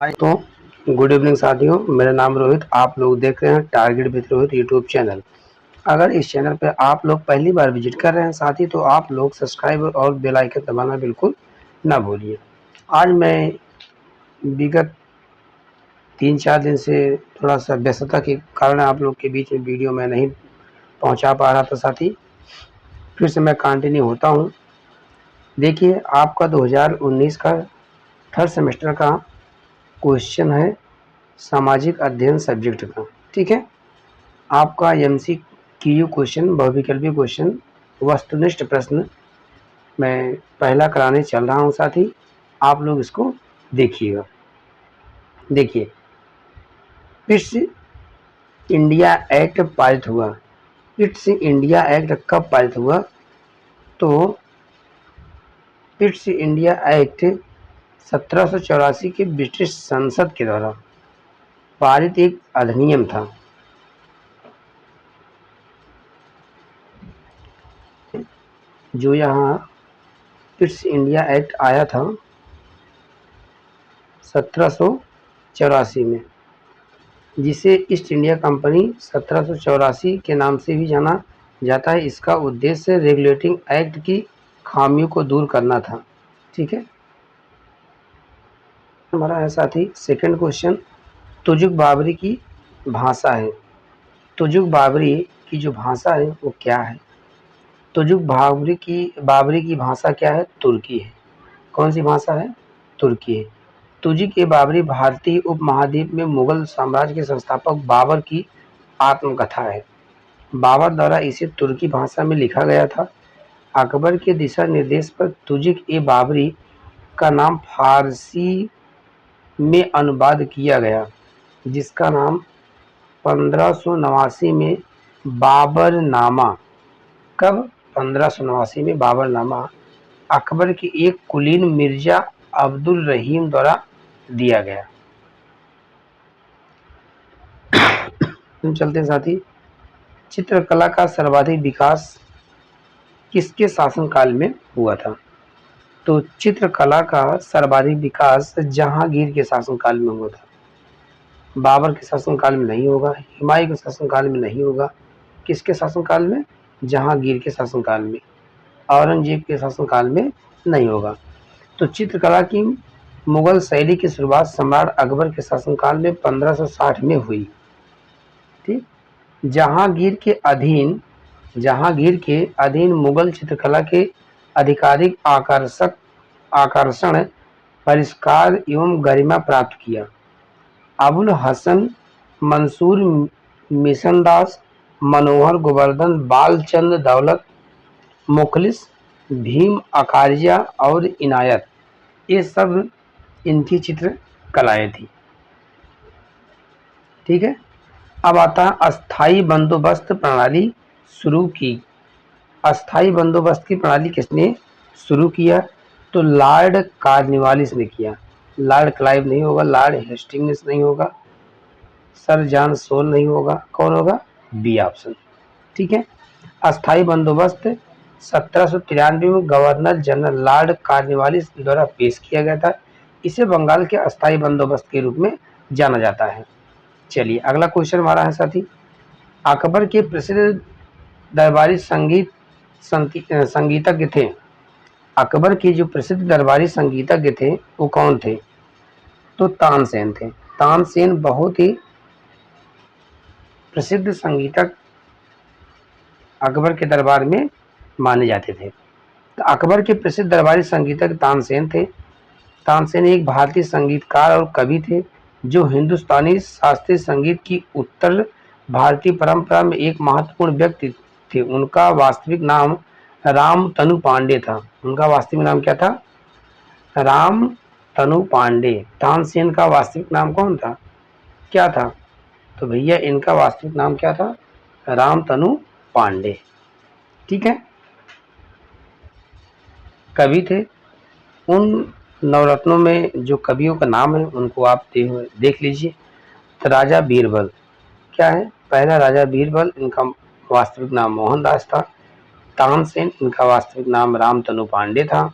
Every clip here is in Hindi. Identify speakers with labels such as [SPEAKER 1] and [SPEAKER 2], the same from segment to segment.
[SPEAKER 1] हाय गुड इवनिंग साथियों। मेरा नाम रोहित। आप लोग देख रहे हैं target with Rohit YouTube channel. अगर इस चैनल पे आप लोग पहली बार विजिट कर रहे हैं साथी, तो आप लोग सब्सक्राइब और बेल आइकन दबाना बिल्कुल ना भूलिए। आज मैं विगत 3-4 दिन से थोड़ा सा व्यस्तता के कारण आप लोग के बीच में वीडियो मैं नहीं पहुंचा पा रहा था साथी। फिर से मैं कंटिन्यू होता हूं। देखिए, आपका 2019 का थर्ड सेमेस्टर का क्वेश्चन है सामाजिक अध्ययन सब्जेक्ट का। ठीक है, आपका MCQ क्वेश्चन, बहुविकल्पी क्वेश्चन, वस्तुनिष्ठ प्रश्न मैं पहला कराने चल रहा हूं साथी। आप लोग इसको देखिएगा। देखिए, पिट्स इंडिया एक्ट पारित हुआ। पिट्स इंडिया एक्ट कब पारित हुआ? तो पिट्स इंडिया एक्ट 1784 के ब्रिटिश संसद के द्वारा पारित एक अधिनियम था। जो यहाँ पिट्स इंडिया एक्ट आया था 1784 में, जिसे ईस्ट इंडिया कंपनी 1784 के नाम से भी जाना जाता है। इसका उद्देश्य रेगुलेटिंग एक्ट की खामियों को दूर करना था। ठीक है, हमारा है साथी सेकंड क्वेश्चन, तुजुक बाबरी की भाषा है। तुजुक बाबरी की जो भाषा है वो क्या है? तुजुक बाबरी की भाषा क्या है? तुर्की है। कौन सी भाषा है? तुर्की है। तुजुक ए बाबरी भारतीय उपमहाद्वीप में मुगल साम्राज्य के संस्थापक बाबर की आत्मकथा है। बाबर द्वारा इसे तुर्की भाषा में लिखा गया था। अकबर के दिशा निर्देश पर तुजुक ए बाबरी का नाम फारसी में अनुवाद किया गया, जिसका नाम 1589 में बाबरनामा। कब? 1589 में बाबरनामा अकबर के एक कुलीन मिर्जा अब्दुल रहीम द्वारा दिया गया। हम चलते हैं साथी, चित्रकला का सर्वाधिक विकास किसके शासनकाल में हुआ था? तो चित्रकला का सर्वाधिक विकास जहांगीर के शासनकाल में हुआ था। बाबर के शासनकाल में नहीं होगा, हुमायूं के शासनकाल में नहीं होगा। किसके शासनकाल में? जहांगीर के शासनकाल में। औरंगजेब के शासनकाल में नहीं होगा। तो चित्रकला की मुगल शैली की शुरुआत सम्राट अकबर के शासनकाल में 1560 में हुई। ठीक, जहांगीर के अधीन मुगल चित्रकला के आधिकारिक आकर्षण परिष्कार एवं गरिमा प्राप्त किया। अबुल हसन मंसूर मिशनदास, मनोहर गोवर्धन, बालचंद दौलत, मुखलिस, भीम अकारिया और इनायत, ये सब इनकी चित्रकलाएं थी। ठीक है, अब आता है अस्थाई बंदोबस्त प्रणाली शुरू की। अस्थाई बंदोबस्त की प्रणाली किसने शुरू किया? तो लॉर्ड कॉर्नवालिस ने किया। लॉर्ड क्लाइव नहीं होगा, लॉर्ड हेस्टिंग्स नहीं होगा, सर जॉन सोल नहीं होगा। कौन होगा? B option. ठीक है, अस्थाई बंदोबस्त 1793 में गवर्नर जनरल लॉर्ड कॉर्नवालिस द्वारा पेश किया गया था। इसे बंगाल के अस्थाई बंदोबस्त के रूप में जाना जाता है। चलिए, अगला क्वेश्चन हमारा है साथी, अकबर के प्रसिद्ध दरबारी संगीतज्ञ थे। अकबर के जो प्रसिद्ध दरबारी संगीतज्ञ थे वो कौन थे? तो तानसेन थे। तानसेन बहुत ही प्रसिद्ध संगीतज्ञ अकबर के दरबार में माने जाते थे। तो अकबर के प्रसिद्ध दरबारी संगीतज्ञ तानसेन थे। तानसेन एक भारतीय संगीतकार और कवि थे जो हिंदुस्तानी शास्त्रीय संगीत की उत्तर भारतीय परंपरा में एक महत्वपूर्ण व्यक्ति थे। उनका वास्तविक नाम राम तनु पांडे था। उनका वास्तविक नाम क्या था? राम तनु पांडे। तानसेन का वास्तविक नाम कौन था? क्या था? तो भैया इनका वास्तविक नाम क्या था? राम तनु पांडे। ठीक है, कवि थे। उन नवरत्नों में जो कवियों का नाम है उनको आप देख लीजिए। तो राजा बीरबल क्या है? पहला राजा बीरबल, इनका वास्तविक नाम मोहनदास था। तानसेन, इनका वास्तविक नाम रामतनु पांडे था।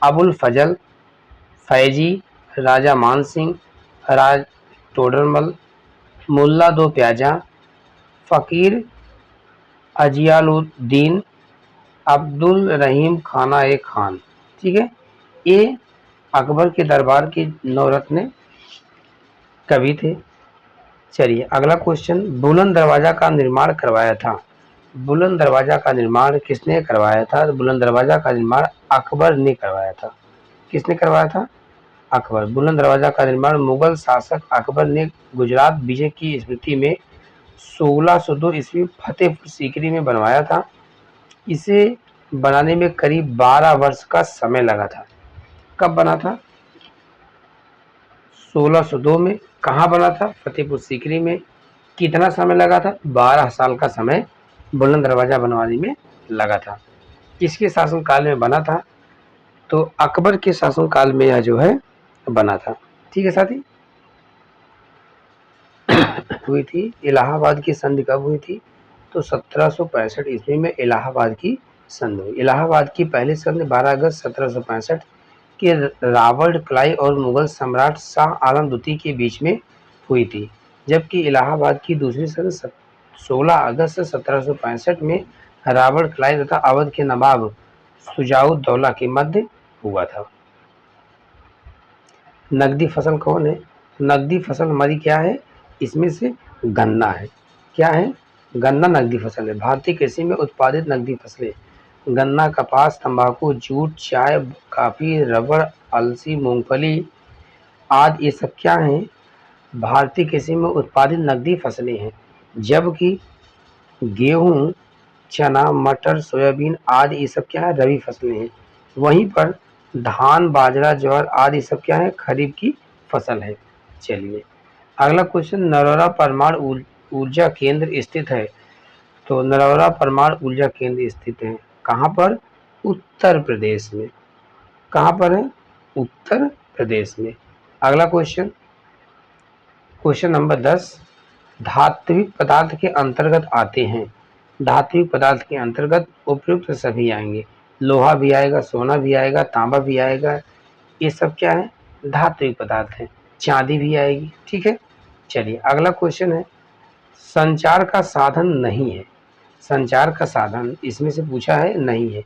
[SPEAKER 1] अबुल फजल, फैजी, राजा मान सिंह, राज टोडरमल, मुल्ला दो प्याजा, फ़कीर अजियालुद्दीन, अब्दुल रहीम खाना ए खान। ठीक है, ये अकबर के दरबार के नवरत्न कवि थे। चलिए अगला क्वेश्चन, बुलंद दरवाजा का निर्माण करवाया था। बुलंद दरवाजा का निर्माण किसने करवाया था? तो बुलंद दरवाजा का निर्माण अकबर ने करवाया था। किसने करवाया था? अकबर। बुलंद दरवाजा का निर्माण मुगल शासक अकबर ने गुजरात विजय की स्मृति में 1602 ईस्वी फतेहपुर सीकरी में बनवाया था। इसे बनाने में करीब 12 वर्ष का समय लगा था। कब बना था? 1602 में। कहाँ बना था? फतेहपुर सीकरी में। कितना समय लगा था? 12 साल का समय बुलंद दरवाजा बनवाने में लगा था। किसके शासनकाल में बना था? तो अकबर के शासनकाल में यह जो है बना था। ठीक है साथी। हुई थी इलाहाबाद की संधि कब हुई थी? तो 1765 ईस्वी में इलाहाबाद की संधि हुई। इलाहाबाद की पहली संधि 12 अगस्त 1765 के रावण क्लाई और मुगल सम्राट शाह आलम द्वितीय के बीच में हुई थी, जबकि इलाहाबाद की दूसरी संधि 16 अगस्त 1765 में रावण क्लाई तथा अवध के नवाब शुजाउद्दौला के मध्य हुआ था। नकदी फसल कौन है? नकदी फसल हमारी क्या है? इसमें से गन्ना है। क्या है? गन्ना नकदी फसल है। भारतीय कृषि में उत्पादित नकदी फसलें गन्ना, कपास, तंबाकू, जूट, चाय, कॉफी, रबड़, अलसी, मूंगफली आदि ये सब क्या हैं? भारतीय कृषि में उत्पादित नकदी फसलें हैं। जबकि गेहूं, चना, मटर, सोयाबीन आदि ये सब क्या है? रबी फसलें हैं। वहीं पर धान, बाजरा, ज्वार आदि सब क्या है? खरीफ की फसल है। चलिए अगला क्वेश्चन, नरौरा परमाणु ऊर्जा केंद्र स्थित है। तो नरौरा परमाणु ऊर्जा केंद्र स्थित है कहाँ पर? उत्तर प्रदेश में। कहाँ पर है? उत्तर प्रदेश में। अगला क्वेश्चन, क्वेश्चन नंबर 10, धात्विक पदार्थ के अंतर्गत आते हैं। धात्विक पदार्थ के अंतर्गत उपयुक्त सभी आएंगे। लोहा भी आएगा, सोना भी आएगा, तांबा भी आएगा। ये सब क्या है? धात्विक पदार्थ है। चांदी भी आएगी। ठीक है। चलिए अगला क्वेश्चन है, संचार का साधन नहीं है। संचार का साधन इसमें से पूछा है नहीं है।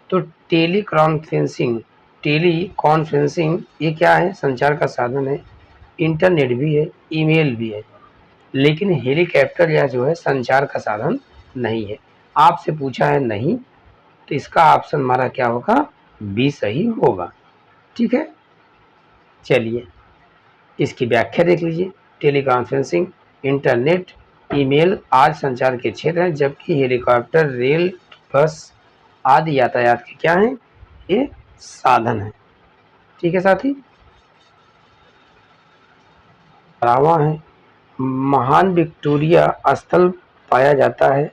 [SPEAKER 1] तो टेली कॉन्फ्रेंसिंग, टेली कॉन्फ्रेंसिंग ये क्या है? संचार का साधन है। इंटरनेट भी है, ईमेल भी है, लेकिन हेलीकॉप्टर या जो है संचार का साधन नहीं है। आपसे पूछा है नहीं, तो इसका ऑप्शन हमारा क्या होगा? बी सही होगा। ठीक है। चलिए इसकी व्याख्या देख लीजिए। टेलीकॉन्फ्रेंसिंग, इंटरनेट, ईमेल आज संचार के क्षेत्र हैं, जबकि हेलीकॉप्टर, रेल, बस आदि यातायात के क्या हैं? ये साधन है। ठीक है साथी। रावा है, महान विक्टोरिया स्थल पाया जाता है।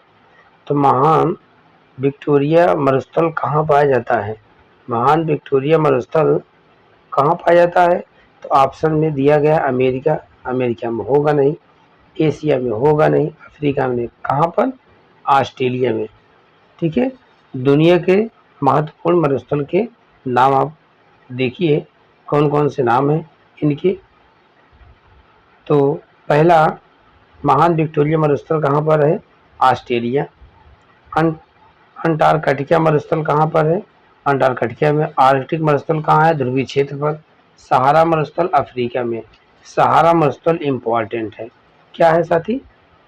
[SPEAKER 1] तो महान विक्टोरिया मरुस्थल कहाँ पाया जाता है? महान विक्टोरिया मरुस्थल कहाँ पाया जाता है? तो ऑप्शन में दिया गया अमेरिका, अमेरिका में होगा नहीं। एशिया में होगा नहीं। अफ्रीका में। कहाँ पर? ऑस्ट्रेलिया में। ठीक है। दुनिया के महत्वपूर्ण मरुस्थल के नाम आप देखिए कौन कौन से नाम हैं इनके। तो पहला महान विक्टोरिया मरुस्थल कहाँ पर है? ऑस्ट्रेलिया। अंटार्कटिका मरुस्थल कहाँ पर है? अंटार्कटिका में। आर्कटिक मरुस्थल कहाँ है? ध्रुवीय क्षेत्र पर। सहारा मरुस्थल अफ्रीका में। सहारा मरुस्थल इम्पोर्टेंट है। क्या है साथी?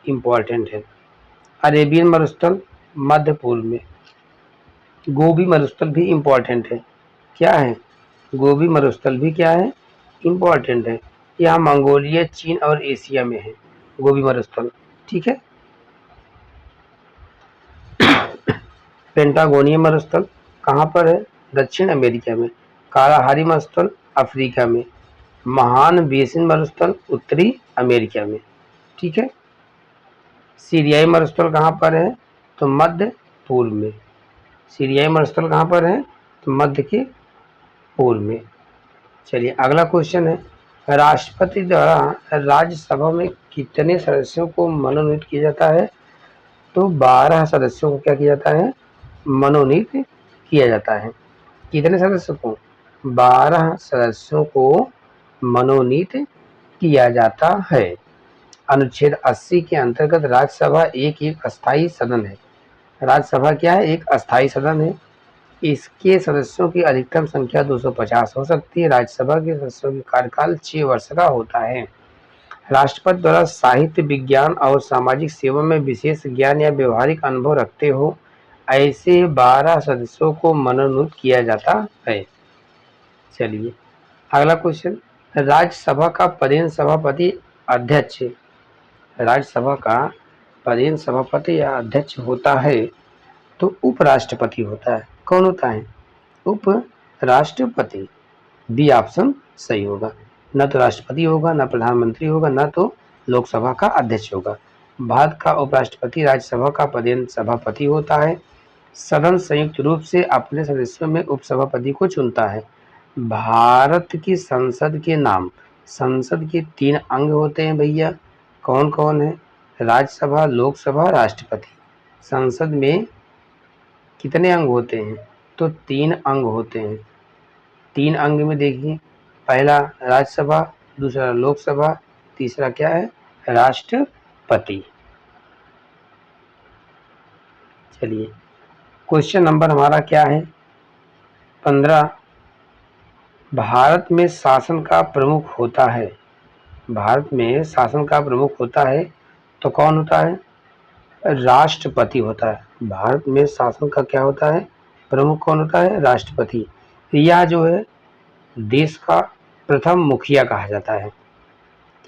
[SPEAKER 1] इम्पोर्टेंट है। अरेबियन मरुस्थल मध्य पूर्व में। गोबी मरुस्थल भी इम्पोर्टेंट है। क्या है? गोबी मरुस्थल भी क्या है? इम्पोर्टेंट है। यहाँ मंगोलिया, चीन और एशिया में है गोबी मरुस्थल। ठीक है। पेंटागोनिया मरुस्थल कहाँ पर है? दक्षिण अमेरिका में। कालाहारी मरुस्थल अफ्रीका में। महान बेसिन मरुस्थल उत्तरी अमेरिका में। ठीक है। सीरियाई मरुस्थल कहाँ पर है? तो मध्य पूर्व में। सीरियाई मरुस्थल कहाँ पर है? तो मध्य के पूर्व में। चलिए अगला क्वेश्चन है, राष्ट्रपति द्वारा राज्यसभा में कितने सदस्यों को मनोनीत किया जाता है? तो 12 सदस्यों को क्या किया जाता है? मनोनीत किया जाता है। कितने सदस्यों को? 12 सदस्यों को मनोनीत किया जाता है। अनुच्छेद 80 के अंतर्गत राज्यसभा एक अस्थायी सदन है। राज्यसभा क्या है? एक अस्थायी सदन है। इसके सदस्यों की अधिकतम संख्या 250 हो सकती है। राज्यसभा के सदस्यों की कार्यकाल 6 वर्ष का होता है। राष्ट्रपति द्वारा साहित्य, विज्ञान और सामाजिक सेवा में विशेष ज्ञान या व्यवहारिक अनुभव रखते हो ऐसे 12 सदस्यों को मनोनीत किया जाता है। चलिए अगला क्वेश्चन, राज्यसभा का पदेन सभापति अध्यक्ष, राज्यसभा का पदेन सभापति या अध्यक्ष होता है तो उपराष्ट्रपति होता है। कौन होता है? उपराष्ट्रपति। बी ऑप्शन सही होगा। न तो राष्ट्रपति होगा, न प्रधानमंत्री होगा, न तो लोकसभा का अध्यक्ष होगा। भारत का उपराष्ट्रपति राज्यसभा का पदेन सभापति होता है। सदन संयुक्त रूप से अपने सदस्यों में उपसभापति को चुनता है। भारत की संसद के नाम, संसद के 3 अंग होते हैं भैया। कौन कौन है? राज्यसभा, लोकसभा, राष्ट्रपति। संसद में कितने अंग होते हैं? तो 3 अंग होते हैं। 3 अंग में देखिए, पहला राज्यसभा, दूसरा लोकसभा, तीसरा क्या है? राष्ट्रपति। चलिए क्वेश्चन नंबर हमारा क्या है? 15। भारत में शासन का प्रमुख होता है। भारत में शासन का प्रमुख होता है तो कौन होता है? राष्ट्रपति होता है। भारत में शासन का क्या होता है? प्रमुख कौन होता है? राष्ट्रपति। यह जो है देश का प्रथम मुखिया कहा जाता है।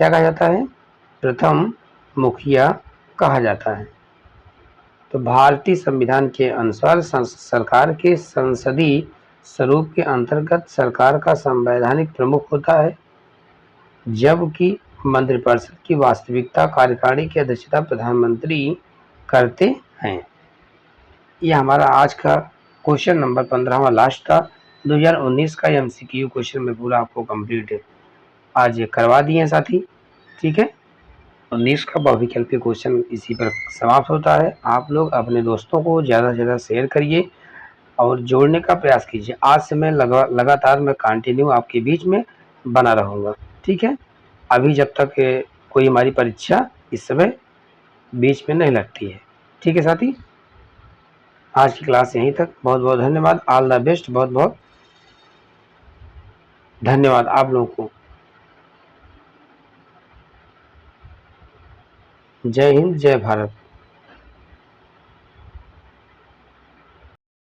[SPEAKER 1] क्या कहा जाता है? प्रथम मुखिया कहा जाता है। तो भारतीय संविधान के अनुसार सरकार के संसदीय स्वरूप के अंतर्गत सरकार का संवैधानिक प्रमुख होता है, जबकि मंत्रिपरिषद की वास्तविकता कार्यकारिणी की अध्यक्षता प्रधानमंत्री करते हैं। यह हमारा आज का क्वेश्चन नंबर 15वां लास्ट था। 2019 का MCQ क्वेश्चन में पूरा आपको कंप्लीट आज करवा दिए हैं साथी। ठीक है, 19 का बहुविकल्पीय क्वेश्चन इसी पर समाप्त होता है। आप लोग अपने दोस्तों को ज़्यादा से ज़्यादा शेयर करिए और जोड़ने का प्रयास कीजिए। आज से मैं लगातार मैं कंटिन्यू आपके बीच में बना रहूँगा। ठीक है, अभी जब तक कोई हमारी परीक्षा इस समय बीच में नहीं लगती है। ठीक है साथी, आज की क्लास यहीं तक। बहुत बहुत धन्यवाद। All the best. बहुत बहुत धन्यवाद आप लोगों को। जय हिंद, जय भारत।